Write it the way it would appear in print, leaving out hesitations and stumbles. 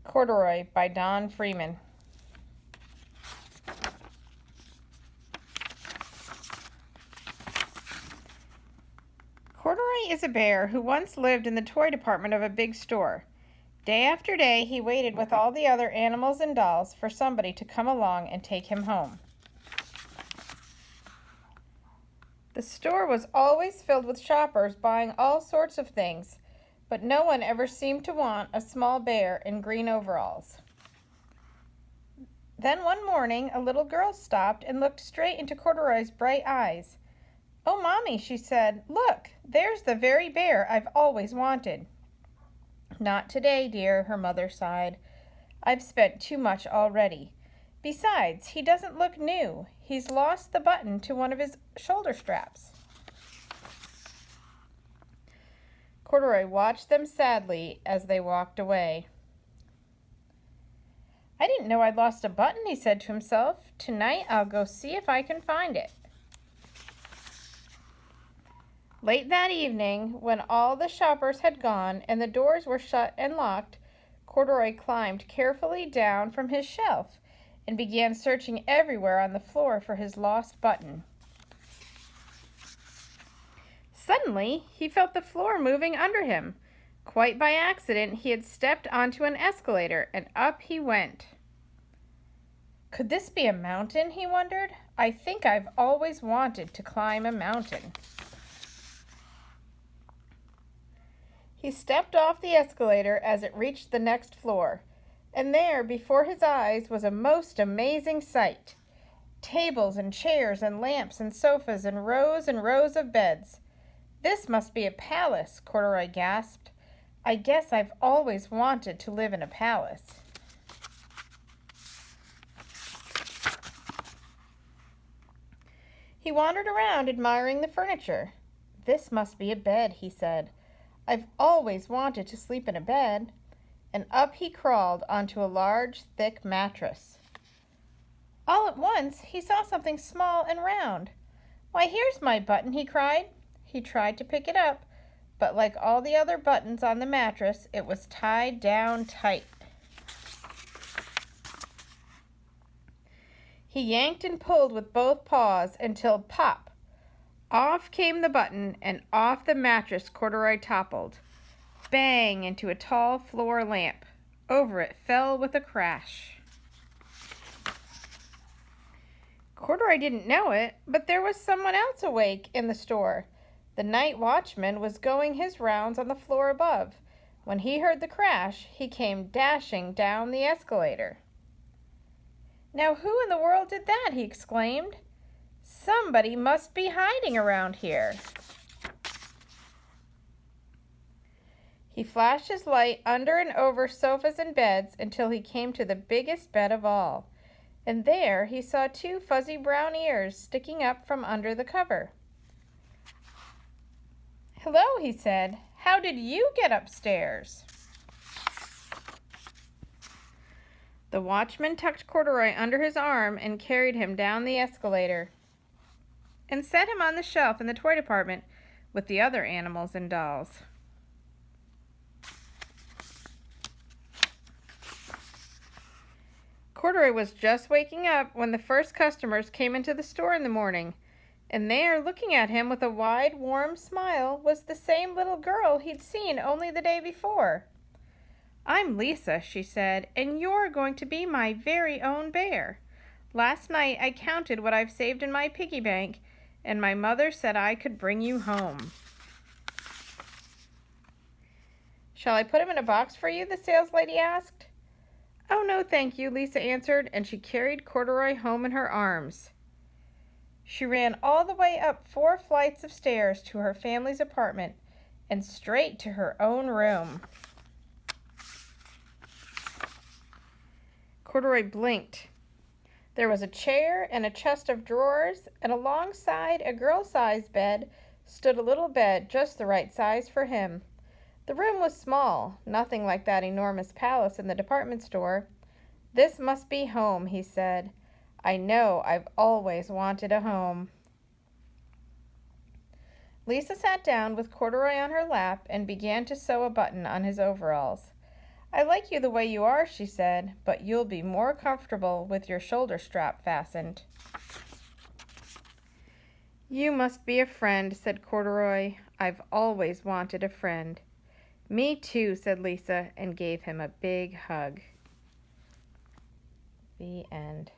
Corduroy by Don Freeman. Corduroy is a bear who once lived in the toy department of a big store. Day after day, he waited with all the other animals and dolls for somebody to come along and take him home. The store was always filled with shoppers buying all sorts of things, but no one ever seemed to want a small bear in green overalls. Then one morning, a little girl stopped and looked straight into Corduroy's bright eyes. "Oh, Mommy," she said, "look, there's the very bear I've always wanted." "Not today, dear," her mother sighed. "I've spent too much already. Besides, he doesn't look new. He's lost the button to one of his shoulder straps." Corduroy watched them sadly as they walked away. "I didn't know I'd lost a button," he said to himself. "Tonight I'll go see if I can find it." Late that evening, when all the shoppers had gone and the doors were shut and locked, Corduroy climbed carefully down from his shelf and began searching everywhere on the floor for his lost button. Suddenly, he felt the floor moving under him. Quite by accident, he had stepped onto an escalator, and up he went. Could this be a mountain, he wondered? I think I've always wanted to climb a mountain. He stepped off the escalator as it reached the next floor, and there before his eyes was a most amazing sight. Tables and chairs and lamps and sofas and rows of beds. "This must be a palace," Corduroy gasped. "I guess I've always wanted to live in a palace." He wandered around admiring the furniture. "This must be a bed," he said. "I've always wanted to sleep in a bed." And up he crawled onto a large, thick mattress. All at once, he saw something small and round. "Why, here's my button," he cried. He tried to pick it up, but like all the other buttons on the mattress, it was tied down tight. He yanked and pulled with both paws until pop! Off came the button, and off the mattress Corduroy toppled. Bang into a tall floor lamp. Over it fell with a crash. Corduroy didn't know it, but there was someone else awake in the store. The night watchman was going his rounds on the floor above. When he heard the crash, he came dashing down the escalator. "Now who in the world did that?" he exclaimed. "Somebody must be hiding around here." He flashed his light under and over sofas and beds until he came to the biggest bed of all, and there he saw two fuzzy brown ears sticking up from under the cover. "Hello," he said. "How did you get upstairs?" The watchman tucked Corduroy under his arm and carried him down the escalator and set him on the shelf in the toy department with the other animals and dolls. Corduroy was just waking up when the first customers came into the store in the morning, and there, looking at him with a wide, warm smile, was the same little girl he'd seen only the day before. "I'm Lisa," she said, "and you're going to be my very own bear. Last night I counted what I've saved in my piggy bank, and my mother said I could bring you home." "Shall I put him in a box for you?" the saleslady asked. "Oh, no, thank you," Lisa answered, and she carried Corduroy home in her arms. She ran all the way up 4 flights of stairs to her family's apartment and straight to her own room. Corduroy blinked. There was a chair and a chest of drawers, and alongside a girl-sized bed stood a little bed just the right size for him. The room was small, nothing like that enormous palace in the department store. "This must be home," he said. "I know I've always wanted a home." Lisa sat down with Corduroy on her lap and began to sew a button on his overalls. I like you the way you are, she said, but you'll be more comfortable with your shoulder strap fastened. You must be a friend, said Corduroy. I've always wanted a friend. Me too, said Lisa, and gave him a big hug. The end.